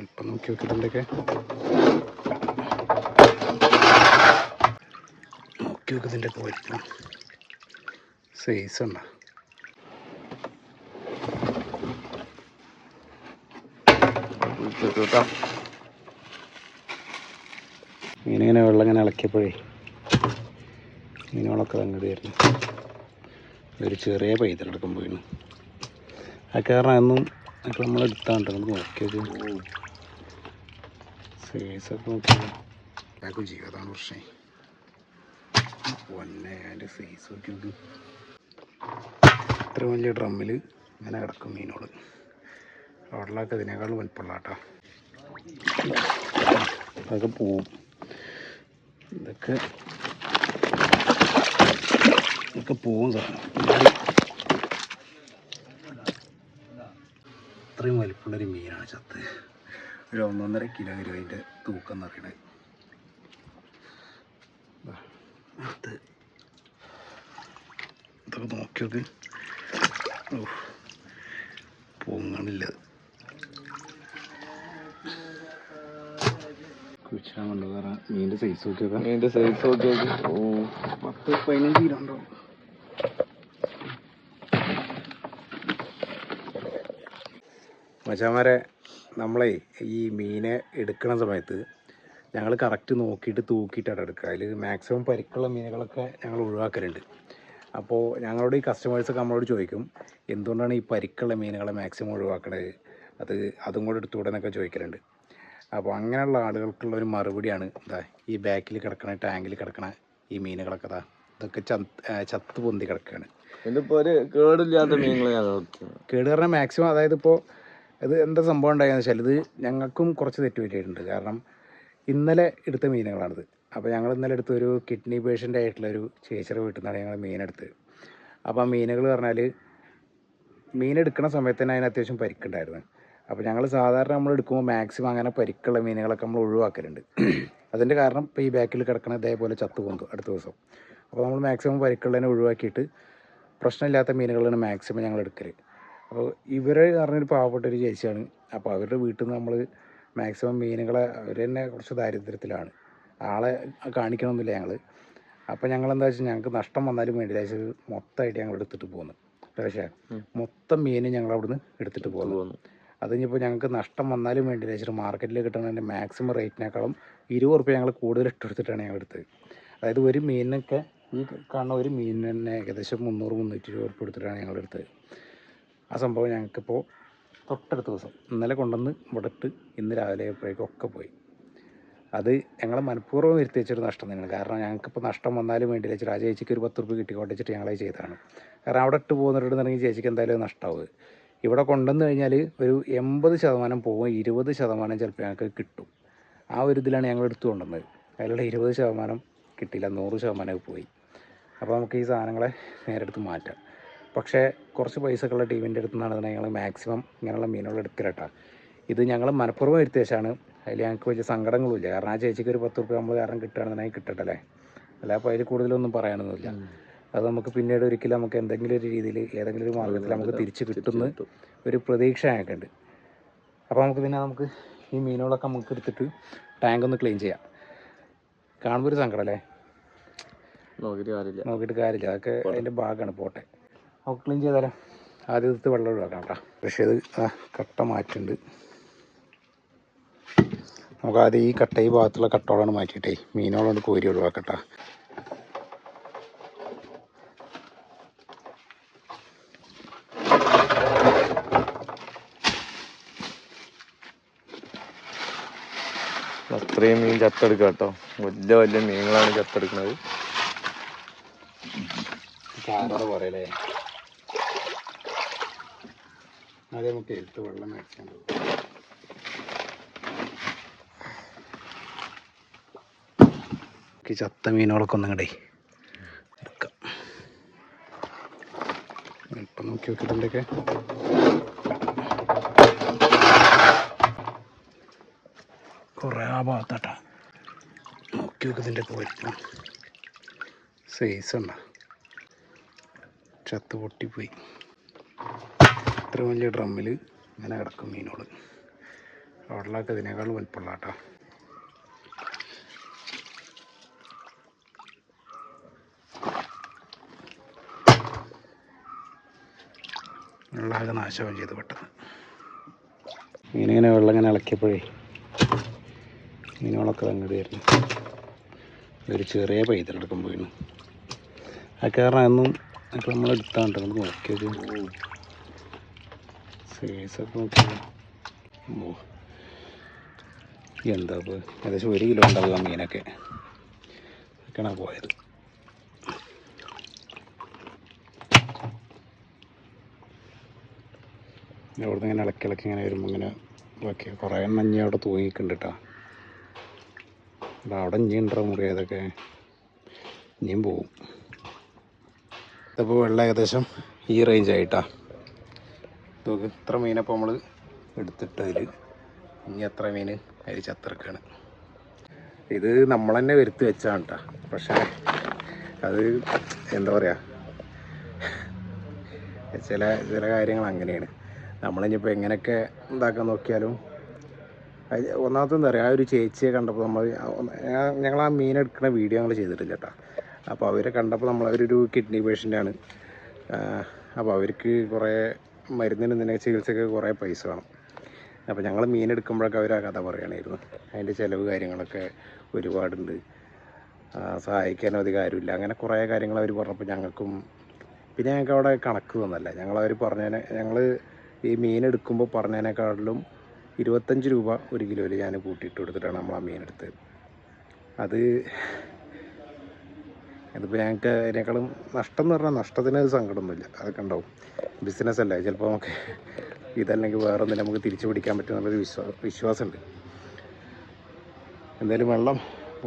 ഇപ്പം നോക്കി ഇതിൻ്റെയൊക്കെ ഇതിൻ്റെയൊക്കെ വലിപ്പം സൈസ് ഉണ്ടോ? മീനിങ്ങനെ വെള്ളം ഇങ്ങനെ ഇളക്കിയപ്പോഴേ മീനുകളൊക്കെ അങ്ങോട്ട് വരുന്നു. ഒരു ചെറിയ പൈതലെടുക്കാൻ പോയിരുന്നു. ആ കാരണം എന്നും ഇപ്പം നമ്മൾ എടുത്താണ്ട് നോക്കിയത് സൈസൊക്കെ നോക്കിയത് ബാക്കും ചെയ്യും. അതാണ് പ്രശ്നം. ഒന്നെ അതിൻ്റെ സൈസ് നോക്കി ഇത്ര വലിയ ഡ്രമ്മിൽ ഇങ്ങനെ കിടക്കും മീനുകൾ. റോഡിലൊക്കെ ഇതിനേക്കാൾ വലിപ്പമുള്ള കേട്ടോ. അതൊക്കെ പോവും. ഇതൊക്കെ പോവും സാധനം. അത്രയും വലിപ്പമുള്ളൊരു മീനാണ് ചത്ത്. ഒരു 1.5 കിലോ വരും അതിൻ്റെ തൂക്കം എന്ന് പറയുന്നത്. ഇതൊക്കെ നോക്കിയൊക്കെ പൊങ്ങണില്ല. കുഴിച്ചാൻ കണ്ടു. കാരണം മീനിൻ്റെ സൈസ് നോക്കിയൊക്കെ 10-15 കിലോ ഉണ്ടാവും. മച്ചാന്മാരെ, നമ്മളെ ഈ മീനെ എടുക്കുന്ന സമയത്ത് ഞങ്ങൾ കറക്റ്റ് നോക്കിയിട്ട് തൂക്കിയിട്ടാണ് എടുക്കുക. അതിൽ മാക്സിമം പരിക്കുള്ള മീനുകളൊക്കെ ഞങ്ങൾ ഒഴിവാക്കലുണ്ട്. അപ്പോൾ ഞങ്ങളോട് ഈ കസ്റ്റമേഴ്സൊക്കെ നമ്മളോട് ചോദിക്കും, എന്തുകൊണ്ടാണ് ഈ പരിക്കുള്ള മീനുകളെ മാക്സിമം ഒഴിവാക്കണത്, അതും കൂടെ എടുത്തുകൂടെ എന്നൊക്കെ ചോദിക്കലുണ്ട്. അപ്പോൾ അങ്ങനെയുള്ള ആളുകൾക്കുള്ള ഒരു മറുപടിയാണ് ഇതാ ഈ ബാക്കിൽ കിടക്കണ ടാങ്കിൽ കിടക്കണ ഈ മീനുകളൊക്കെ ഇതൊക്കെ ചത്ത് പൊന്തി കിടക്കുകയാണ്. ഇതിപ്പോൾ ഒരു കേടില്ലാത്ത മീനുകൾ കേട് പറഞ്ഞാൽ മാക്സിമം, അതായത് ഇപ്പോൾ ഇത് എന്താ സംഭവം ഉണ്ടായെന്ന് വെച്ചാൽ ഇത് ഞങ്ങൾക്കും കുറച്ച് തെറ്റ് പറ്റിയിട്ടുണ്ട്. കാരണം ഇന്നലെ എടുത്ത മീനുകളാണിത്. അപ്പോൾ ഞങ്ങൾ ഇന്നലെ എടുത്ത ഒരു കിഡ്നി പേഷ്യൻ്റ് ആയിട്ടുള്ളൊരു ചേച്ചിയുടെ വീട്ടിൽ നിന്നാണ് ഞങ്ങൾ മീനെടുത്തത്. അപ്പോൾ ആ മീനുകൾ പറഞ്ഞാൽ മീനെടുക്കുന്ന സമയത്ത് തന്നെ അതിന് അത്യാവശ്യം പരിക്കുണ്ടായിരുന്നു. അപ്പോൾ ഞങ്ങൾ സാധാരണ നമ്മൾ എടുക്കുമ്പോൾ മാക്സിമം അങ്ങനെ പരിക്കുള്ള മീനുകളൊക്കെ നമ്മൾ ഒഴിവാക്കലുണ്ട്. അതിൻ്റെ കാരണം ഇപ്പോൾ ഈ ബാക്കിൽ കിടക്കണ ഇതേപോലെ ചത്തു പോകുന്നു അടുത്ത ദിവസം. അപ്പോൾ നമ്മൾ മാക്സിമം പരിക്കുള്ളതിനെ ഒഴിവാക്കിയിട്ട് പ്രശ്നമില്ലാത്ത മീനുകളാണ് മാക്സിമം ഞങ്ങൾ എടുക്കൽ. അപ്പോൾ ഇവർ പറഞ്ഞൊരു പാവപ്പെട്ടൊരു ചേച്ചിയാണ്. അപ്പോൾ അവരുടെ വീട്ടിൽ നിന്ന് നമ്മൾ മാക്സിമം മീനുകളെ, അവർ തന്നെ കുറച്ച് ദാരിദ്ര്യത്തിലാണ്, ആളെ കാണിക്കണമെന്നില്ല ഞങ്ങൾ. അപ്പോൾ ഞങ്ങളെന്താ വെച്ചാൽ ഞങ്ങൾക്ക് നഷ്ടം വന്നാലും വേണ്ടില്ല വെച്ചാൽ മൊത്തമായിട്ട് ഞങ്ങൾ എടുത്തിട്ട് പോകുന്നു. പക്ഷേ മൊത്തം മീനും ഞങ്ങൾ അവിടുന്ന് എടുത്തിട്ട് പോകുന്നു. അതിനിപ്പോൾ ഞങ്ങൾക്ക് നഷ്ടം വന്നാലും വേണ്ടില്ല വെച്ചിട്ട് മാർക്കറ്റിൽ കിട്ടുന്നതിൻ്റെ മാക്സിമം റേറ്റിനേക്കാളും 20 ഉറുപ്പിക ഞങ്ങൾ കൂടുതൽ ഇട്ടെടുത്തിട്ടാണ് ഞങ്ങൾ എടുത്തത്. അതായത് ഒരു മീനിനൊക്കെ ഈ കാണുന്ന ഒരു മീനിന് തന്നെ ഏകദേശം 300-320 ഉറുപ്പിക എടുത്തിട്ടാണ് ഞങ്ങൾ എടുത്തത്. ആ സംഭവം ഞങ്ങൾക്കിപ്പോൾ തൊട്ടടുത്ത ദിവസം ഇന്നലെ കൊണ്ടുവന്ന് ഇവിടെ ഇട്ട് ഇന്ന് രാവിലെ ആയപ്പോഴേക്കൊക്കെ പോയി. അത് ഞങ്ങൾ മനഃപൂർവ്വം വരുത്തി വെച്ചൊരു നഷ്ടം തന്നെയാണ്. കാരണം ഞങ്ങൾക്കിപ്പോൾ നഷ്ടം വന്നാലും വേണ്ടി വെച്ചിട്ട് ആ ചേച്ചിക്ക് ഒരു 10 ഉറുപ്പിക കിട്ടിക്കോട്ടെ വെച്ചിട്ട് ഞങ്ങളത് ചെയ്തതാണ്. കാരണം അവിടെ ഇട്ട് പോകുന്നിടത്തുണ്ടെങ്കിൽ ചേച്ചിക്ക് എന്തായാലും നഷ്ടമാവുക. ഇവിടെ കൊണ്ടുവന്ന് കഴിഞ്ഞാൽ ഒരു 80% പോകും, 20% ചിലപ്പോൾ ഞങ്ങൾക്ക് കിട്ടും. ആ ഒരു ഇതിലാണ് ഞങ്ങൾ എടുത്തു കൊണ്ടുവന്നത്. അതിലുള്ള 20% കിട്ടിയില്ല, 100% പോയി. അപ്പോൾ നമുക്ക് ഈ സാധനങ്ങളെ നേരെ എടുത്ത് മാറ്റാം. പക്ഷേ കുറച്ച് പൈസക്കുള്ള ടീമിൻ്റെ അടുത്ത് നിന്നാണ് ഞങ്ങൾ മാക്സിമം ഇങ്ങനെയുള്ള മീനുകൾ എടുക്കലട്ടാ. ഇത് ഞങ്ങൾ മനഃപൂർവ്വം എടുത്ത ശേഷമാണ്. അതിൽ ഞങ്ങൾക്ക് വലിയ സങ്കടങ്ങളുമില്ല. കാരണം ആ ചേച്ചിക്ക് ഒരു 10 ഉറുപ്പിക നമ്മൾ കാരണം കിട്ടുകയാണെന്നുണ്ടെങ്കിൽ കിട്ടട്ടല്ലേ, അല്ല അപ്പോൾ അതിൽ കൂടുതലൊന്നും പറയാനൊന്നുമില്ല. അത് നമുക്ക് പിന്നീട് ഒരിക്കലും നമുക്ക് എന്തെങ്കിലും ഒരു രീതിയിൽ ഏതെങ്കിലും ഒരു മാർഗ്ഗത്തിൽ നമുക്ക് തിരിച്ച് കിട്ടുന്ന ഒരു പ്രതീക്ഷ ഞങ്ങൾക്കുണ്ട്. അപ്പോൾ നമുക്ക് ഈ മീനുകളൊക്കെ നമുക്ക് എടുത്തിട്ട് ടാങ്ക് ഒന്ന് ക്ലീൻ ചെയ്യാം. കാണുമ്പോൾ ഒരു സങ്കടമല്ലേ, നോക്കിയിട്ട് കാര്യമില്ല. അതൊക്കെ അതിൻ്റെ ഭാഗമാണ്. പോട്ടെ, നമുക്ക് ക്ലീൻ ചെയ്താലോ. ആദ്യം എടുത്ത് വെള്ളം ഒഴിവാക്കാം കേട്ടോ. പക്ഷേ ഇത് കട്ട മാറ്റുണ്ട്. നമുക്ക് ആദ്യം ഈ ഭാഗത്തുള്ള കട്ടോളാണ് മാറ്റിയിട്ടേ മീനുകളോട് കോരി ഒഴിവാക്കട്ടോ. അത്രയും മീൻ ചത്തെടുക്കുക കേട്ടോ. വലിയ മീനുകളാണ് ചത്തെടുക്കുന്നത്. പറയലേ അതെ, നമുക്ക് എടുത്ത് വെള്ളം മേടിച്ചാൽ ചത്ത മീനുകളൊക്കെ ഒന്നിങ്ങടേ എടുക്കാം. ഇപ്പം നോക്കി ഇതിൻ്റെയൊക്കെ കുറേ ആ ഭാഗത്താട്ടാ. നോക്കി ഇതിൻ്റെയൊക്കെ വലിപ്പം സൈസ് ഉണ്ടോ? ചത്ത് പൊട്ടിപ്പോയി. ഇത്ര വലിയ ഡ്രമ്മിൽ ഇങ്ങനെ കിടക്കും മീനുകൾ. റോഡിലൊക്കെ ഇതിനേക്കാൾ വലിപ്പമുള്ള കേട്ടോ. വെള്ളമൊക്കെ നാശവും ചെയ്ത് പെട്ടെന്ന്. മീനിങ്ങനെ വെള്ളം ഇങ്ങനെ ഇളക്കിയപ്പോഴേ മീനുകളൊക്കെ അങ്ങോട്ട് വരുന്നു. ഒരു ചെറിയ പൈതലെടുക്കാൻ പോയിരുന്നു. ആ കാരണം എന്നും ഒക്കെ നമ്മൾ എടുത്താണ്ട് നമുക്ക് നോക്കിയത് സൈസൊക്കെ നോക്കിയാൽ എന്താ ഇപ്പോൾ ഏകദേശം 1 കിലോ ഉണ്ടാവുക മീനൊക്കെ. ഒക്കെയാണ് പോയത്. അവിടുന്ന് ഇങ്ങനെ ഇളക്കി ഇങ്ങനെ വരുമ്പോൾ ഇങ്ങനെ ഇതൊക്കെ കുറേ എണ്ണം ഇനി അവിടെ തൂങ്ങിക്കുന്നുണ്ട് കേട്ടോ. അവിടെ ഇനി ഉണ്ടോ മുറി അതൊക്കെ ഇനിയും പോവും. ഇതിപ്പോൾ വെള്ളം ഏകദേശം ഈ റേഞ്ച് ആയിട്ടാ. നോക്ക് ഇത്ര മീനപ്പോൾ നമ്മൾ എടുത്തിട്ടതിൽ ഇനി എത്ര മീൻ അതിൽ ചത്തിറക്കാണ്. ഇത് നമ്മൾ തന്നെ വരുത്തി വെച്ചാണ് കേട്ടോ. പക്ഷേ അത് എന്താ പറയുക, ചില കാര്യങ്ങൾ അങ്ങനെയാണ്. നമ്മളിനിപ്പോൾ എങ്ങനെയൊക്കെ ഉണ്ടാക്കാൻ നോക്കിയാലും ഒന്നാമത്തെ എന്താ പറയുക, ആ ഒരു ചേച്ചിയെ കണ്ടപ്പോൾ ഞങ്ങൾ ആ മീനെടുക്കുന്ന വീഡിയോ ഞങ്ങൾ ചെയ്തിട്ടില്ല കേട്ടോ. അപ്പോൾ അവരെ കണ്ടപ്പോൾ അവരൊരു കിഡ്നി പേഷ്യൻ്റാണ്. അപ്പോൾ അവർക്ക് കുറേ മരുന്നിന് എന്തിനൊക്കെ ചികിത്സയ്ക്ക് കുറേ പൈസ വേണം. അപ്പോൾ ഞങ്ങൾ മീനെടുക്കുമ്പോഴൊക്കെ അവർ ആ കഥ പറയുകയായിരുന്നു. അതിൻ്റെ ചിലവ് കാര്യങ്ങളൊക്കെ ഒരുപാടുണ്ട്, സഹായിക്കാനോ അധികാരമില്ല, അങ്ങനെ കുറേ കാര്യങ്ങൾ അവർ പറഞ്ഞപ്പോൾ ഞങ്ങൾക്കും പിന്നെ ഞങ്ങൾക്ക് അവിടെ കണക്ക് തന്നല്ല. ഞങ്ങളവർ പറഞ്ഞതിനെ ഞങ്ങൾ ഈ മീനെടുക്കുമ്പോൾ പറഞ്ഞതിനേക്കാളിലും 25 രൂപ 1 കിലോയിൽ ഞാൻ കൂട്ടിയിട്ട് കൊടുത്തിട്ടാണ് നമ്മൾ ആ മീനെടുത്തത്. അതിപ്പോൾ ഞങ്ങൾക്ക് അതിനേക്കാളും നഷ്ടം എന്ന് പറഞ്ഞാൽ നഷ്ടത്തിന് സങ്കടമൊന്നുമില്ല. അതൊക്കെ ഉണ്ടാവും, ബിസിനസ് അല്ലേ. ചിലപ്പോൾ നമുക്ക് ഇതല്ലെങ്കിൽ വേറെ ഒന്നും നമുക്ക് തിരിച്ചു പിടിക്കാൻ പറ്റുമെന്നുള്ളൊരു വിശ്വാസമുണ്ട്. എന്തായാലും വെള്ളം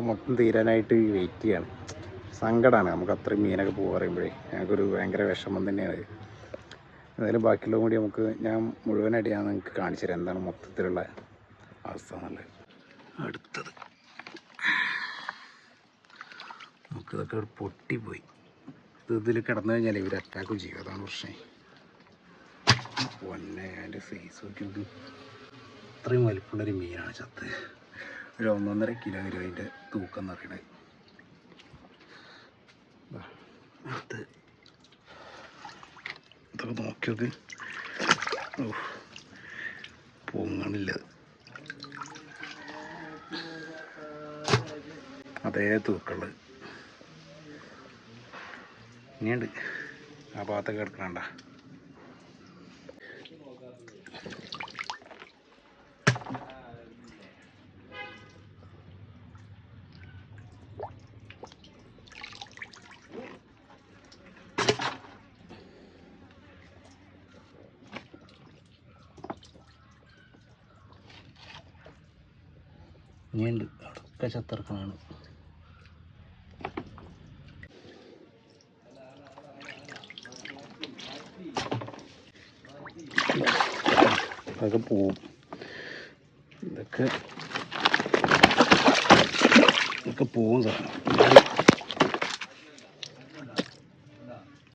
മൊത്തം തീരാനായിട്ട് വെയിറ്റ് ചെയ്യാണ്. സങ്കടമാണ് നമുക്ക് അത്രയും മീനൊക്കെ പോകുക പറയുമ്പോഴേ. ഞങ്ങൾക്കൊരു ഭയങ്കര വിഷമം തന്നെയാണ്. എന്തായാലും ബാക്കിയുള്ളതും കൂടി ഞാൻ മുഴുവനായിട്ട് നിങ്ങൾക്ക് കാണിച്ചു തരാം എന്താണ് മൊത്തത്തിലുള്ള അവസ്ഥ എന്നുള്ളത്. അടുത്തത് നമുക്കിതൊക്കെ പൊട്ടിപ്പോയി. ഇതിൽ കിടന്നു കഴിഞ്ഞാൽ ഇവർ അറ്റാക്കും ചെയ്യും, അതാണ് പ്രശ്നം. പൊന്നെ അതിൻ്റെ സൈസ് നോക്കി. ഇത്രയും വലിപ്പമുള്ളൊരു മീനാണ് ചത്ത്. ഒരു 1.5 കിലോ വരും അതിൻ്റെ തൂക്കം എന്ന് പറയുന്നത്. അടുത്ത് ഇതൊക്കെ നോക്കി നോക്ക്. പൊങ്ങണില്ല, അതേ തൂക്കുള്ളത് ഇനിയുണ്ട്. ആ ഭാഗത്തൊക്കെ എടുക്കണണ്ട. ഇനിയുണ്ട്, അതൊക്കെ ചത്തിറക്കണാണ്. അതൊക്കെ പോവും. ഇതൊക്കെ പോവും സാധനം.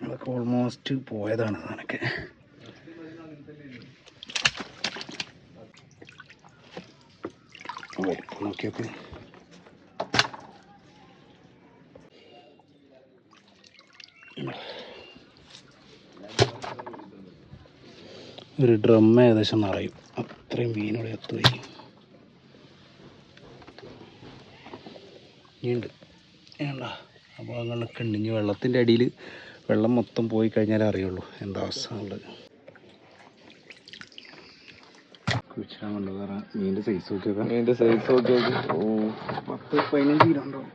അതൊക്കെ ഓൾമോസ്റ്റ് പോയതാണ് സാധനമൊക്കെ. നോക്കിയൊക്കെ ഒരു ഡ്രം ഏകദേശം നിറയും, അത്രയും മീനോടെ എത്തുകയും ഇനിയുണ്ട്. വേണ്ട ആ ഭാഗങ്ങളിലൊക്കെ ഉണ്ട്. ഇനി വെള്ളത്തിൻ്റെ അടിയിൽ വെള്ളം മൊത്തം പോയി കഴിഞ്ഞാലേ അറിയുള്ളൂ എന്താ അവസ്ഥ എന്നുള്ളത്. കുഴിച്ചാൽ കൊണ്ട് കാരണം മീനിൻ്റെ സൈസ് നോക്കിയൊക്കെ. 10-15 കിലോ ഉണ്ടാവും.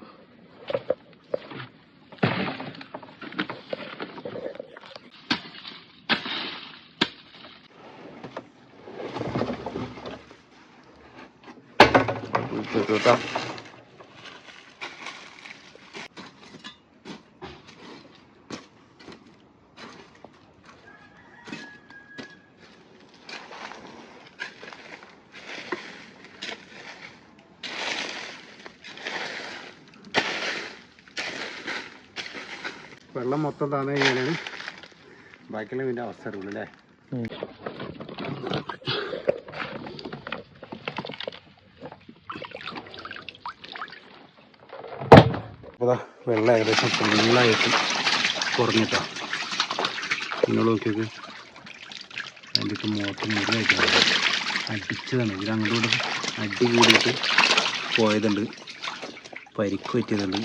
വെള്ളം മൊത്തം താന്നു കഴിഞ്ഞാലാണ് ബാക്കിയുള്ള ഇതിൻ്റെ അവസ്ഥ അറിയുള്ളൂ അല്ലേ. വെള്ളം ഏകദേശം ഫുള്ളായിട്ട് കുറഞ്ഞിട്ടാണ്. നിങ്ങൾ നോക്കിയൊക്കെ അതിൻ്റെയൊക്കെ മുഖത്ത് മുറിയായിട്ടാണ് അടിച്ചതാണ്. ഇതിൽ അങ്ങോട്ട് അടി കൂടിയിട്ട് പോയതുണ്ട്, പരിക്ക് പറ്റിയതുണ്ട്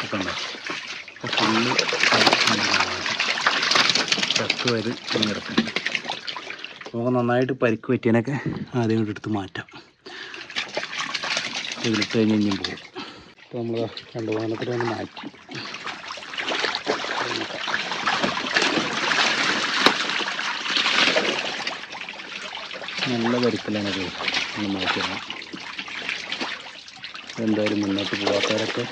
ഒക്കെ ഉണ്ടാവും. അപ്പോൾ ഫുള്ള് ചത്തുപോയത് ഇങ്ങനെ കിടക്കുന്നുണ്ട്. നമുക്ക് നന്നായിട്ട് പരിക്ക് പറ്റിയതിനൊക്കെ ആദ്യം കൂടി എടുത്ത് മാറ്റാം. ഇതിലിട്ട് കഴിഞ്ഞ് ഇനിയും പോകും. അപ്പോൾ നമ്മൾ 2 വാഹനത്തിൽ ഒന്ന് മാറ്റി. നല്ല പരിക്കലാണത്, ഒന്ന് മാറ്റിയാണ്. എന്തായാലും മുന്നോട്ട് പോകാത്തവരൊക്കെ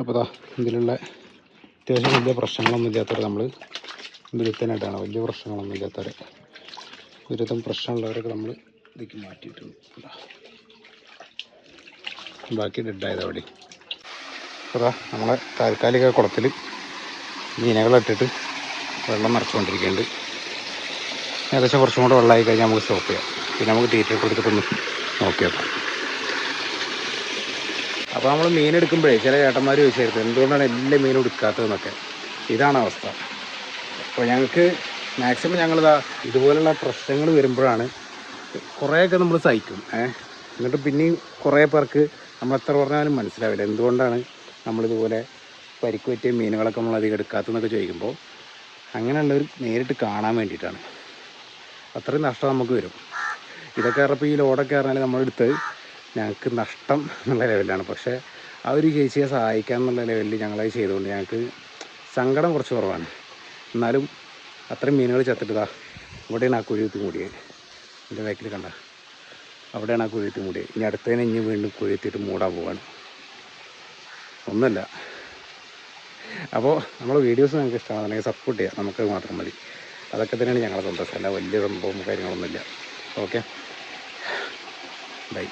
അപ്പോൾ ഇതിലുള്ള അത്യാവശ്യം വലിയ പ്രശ്നങ്ങളൊന്നും ഇല്ലാത്തവർ നമ്മൾ ദുരിതനായിട്ടാണ്. വലിയ പ്രശ്നങ്ങളൊന്നും ഇല്ലാത്തവർ, ദുരിതം പ്രശ്നമുള്ളവരൊക്കെ നമ്മൾ ഇതിലേക്ക് മാറ്റിയിട്ടുണ്ട്. ബാക്കി ഡെഡായത് അവിടെ. അപ്പോൾ നമ്മളെ താൽക്കാലിക കുളത്തിൽ മീനുകളിട്ടിട്ട് വെള്ളം നിറച്ചുകൊണ്ടിരിക്കുന്നുണ്ട്. ഏകദേശം കുറച്ചും കൂടെ വെള്ളമായി കഴിഞ്ഞാൽ നമുക്ക് സ്റ്റോപ്പ് ചെയ്യാം. പിന്നെ നമുക്ക് തീറ്റ കൊടുത്തിട്ടൊന്ന് നോക്കി നോക്കാം. അപ്പോൾ നമ്മൾ മീൻ എടുക്കുമ്പോഴേ ചില ചേട്ടന്മാർ ചോദിച്ചായിരുന്നു എന്തുകൊണ്ടാണ് എല്ലാ മീനും എടുക്കാത്തതെന്നൊക്കെ. ഇതാണ് അവസ്ഥ. അപ്പോൾ ഞങ്ങൾക്ക് മാക്സിമം ഞങ്ങളിതാ ഇതുപോലുള്ള പ്രശ്നങ്ങൾ വരുമ്പോഴാണ് കുറേയൊക്കെ നമ്മൾ സഹിക്കും. എന്നിട്ട് പിന്നെയും കുറേ പേർക്ക് നമ്മൾ എത്ര പറഞ്ഞാലും മനസ്സിലാവില്ല എന്തുകൊണ്ടാണ് നമ്മളിതുപോലെ പരിക്ക് പറ്റിയ മീനുകളൊക്കെ നമ്മൾ അധികം എടുക്കാത്തതെന്നൊക്കെ ചോദിക്കുമ്പോൾ അങ്ങനെയുള്ളവർ നേരിട്ട് കാണാൻ വേണ്ടിയിട്ടാണ്. അത്രയും നഷ്ടം നമുക്ക് വരും. ഇതൊക്കെ പറഞ്ഞപ്പോൾ ഈ ലോഡൊക്കെ പറഞ്ഞാൽ നമ്മളെടുത്തത് ഞങ്ങൾക്ക് നഷ്ടം എന്നുള്ള ലെവലിലാണ്. പക്ഷേ ആ ഒരു ചേച്ചിയെ സഹായിക്കുക എന്നുള്ള ലെവലിൽ ഞങ്ങളത് ചെയ്തുകൊണ്ട് ഞങ്ങൾക്ക് സങ്കടം കുറച്ച് കുറവാണ്. എന്നാലും അത്രയും മീനുകൾ ചത്തിട്ടതാ ഇവിടെയാണ് ആ കുഴിയത്തി മൂടിയത്. എൻ്റെ ബാക്കിൽ കണ്ട അവിടെയാണ് ആ കുഴിയത്തി മൂടിയത്. ഇനി അടുത്തതിനെ ഇനി വീണ്ടും കുഴിയത്തിയിട്ട് മൂടാൻ പോവാണ്. ഒന്നുമില്ല. അപ്പോൾ നമ്മുടെ വീഡിയോസ് നിങ്ങൾക്ക് ഇഷ്ടമാണെന്നുണ്ടെങ്കിൽ സപ്പോർട്ട് ചെയ്യുക. നമുക്ക് മാത്രം മതി. അതൊക്കെ തന്നെയാണ് ഞങ്ങളുടെ സന്തോഷം. അല്ല വലിയ സംഭവം കാര്യങ്ങളൊന്നുമില്ല. Okay, by.